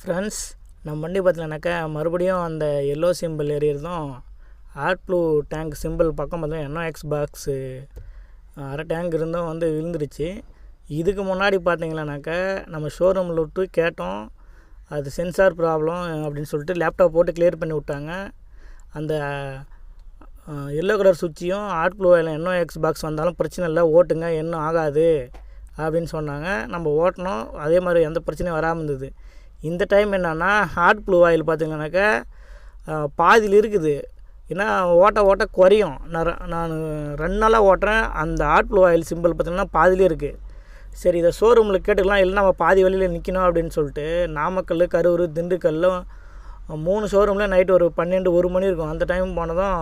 Friends, நம்ம வண்டி பார்த்தீங்கன்னாக்கா மறுபடியும் அந்த எல்லோ சிம்பிள் எரியறதும் ஆட் ப்ளூ டேங்க் சிம்பிள் பக்கம் பார்த்தீங்கன்னா NOx பாக்ஸு அரை டேங்க் இருந்தும் வந்து விழுந்துருச்சு. இதுக்கு முன்னாடி பார்த்தீங்கன்னாக்கா நம்ம ஷோரூமில் விட்டு கேட்டோம், அது சென்சார் ப்ராப்ளம் அப்படின்னு சொல்லிட்டு லேப்டாப் போட்டு கிளியர் பண்ணி விட்டாங்க. அந்த எல்லோ கலர் சுவிட்சையும் ஆட் ப்ளூ NOx பாக்ஸ் வந்தாலும் பிரச்சனை இல்லை, ஓட்டுங்க, இன்னும் ஆகாது அப்படின்னு சொன்னாங்க. நம்ம ஓட்டினோம், அதே மாதிரி எந்த பிரச்சனையும் வராமல் இருந்தது. இந்த டைம் என்னென்னா ஹாட் ப்ளூ ஆயில் பார்த்திங்கனாக்கா பாதியில் இருக்குது. ஏன்னா ஓட்ட குறையும். நான் 2 நாளாக ஓட்டுறேன், அந்த ஹாட் ப்ளூ ஆயில் சிம்பிள் பார்த்திங்கன்னா பாதியிலே இருக்குது. சரி, இதை ஷோரூமில் கேட்டுக்கலாம், இல்லை நம்ம பாதி வழியில் நிற்கணும் அப்படின்னு சொல்லிட்டு நாமக்கல், கரூர், திண்டுக்கல்லும் 3 ஷோரூமில் நைட்டு ஒரு 12-1 மணி இருக்கும். அந்த டைம் போனதும்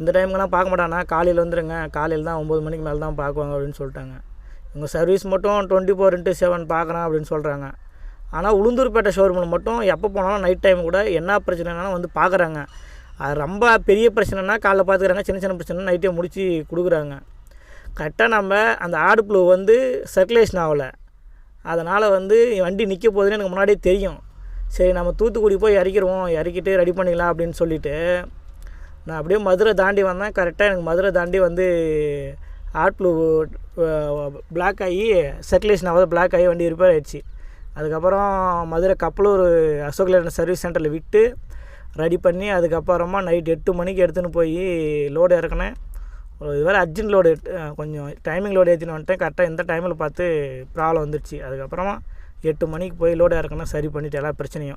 இந்த டைமுக்கெல்லாம் பார்க்க மாட்டானா, காலையில் வந்துடுங்க, காலையில் தான் 9 மணிக்கு மேலே தான் பார்க்குவாங்க அப்படின்னு சொல்லிட்டாங்க. இவங்க சர்வீஸ் மட்டும் 24/7 பார்க்குறேன் அப்படின்னு சொல்கிறாங்க. ஆனால் உளுந்தூர்பேட்டை ஷோரூமில் மட்டும் எப்போ போனாலும் நைட் டைம் கூட என்ன பிரச்சனைனாலும் வந்து பார்க்குறாங்க. அது ரொம்ப பெரிய பிரச்சனைனா காலைல பார்த்துக்கிறாங்க, சின்ன சின்ன பிரச்சனை நைட்டே முடித்து கொடுக்குறாங்க. கரெக்டாக நம்ம அந்த ஆட் ப்ளூ வந்து சர்க்குலேஷன் ஆகலை. அதனால் வந்து வண்டி நிற்க போகுதுன்னு எனக்கு முன்னாடியே தெரியும். சரி, நம்ம தூத்துக்குடி போய் இறக்கிட்டு ரெடி பண்ணிக்கலாம் அப்படின்னு சொல்லிவிட்டு நான் அப்படியே மதுரை தாண்டி வந்தேன். கரெக்டாக எனக்கு மதுரை தாண்டி வந்து ஆட் ப்ளூ பிளாக் ஆகி சர்க்குலேஷன் ஆகாத பிளாக் ஆகி வண்டி ரிப்பேர் ஆகிடுச்சு. அதுக்கப்புறம் மதுரை கப்பலூர் அசோக் லேலண்ட் சர்வீஸ் சென்டரில் விட்டு ரெடி பண்ணி அதுக்கப்புறமா நைட் 8 மணிக்கு எடுத்துன்னு போய் லோடு இறக்கினேன். இது வேறு அர்ஜென்ட் லோடு, கொஞ்சம் டைமிங் லோடு ஏற்றின்னு வந்துட்டேன். கரெக்டாக இந்த டைமில் பார்த்து ப்ராப்ளம் வந்துடுச்சு. அதுக்கப்புறமா 8 மணிக்கு போய் லோடு இறக்கினா சரி பண்ணிவிட்டு எல்லா பிரச்சனையும்.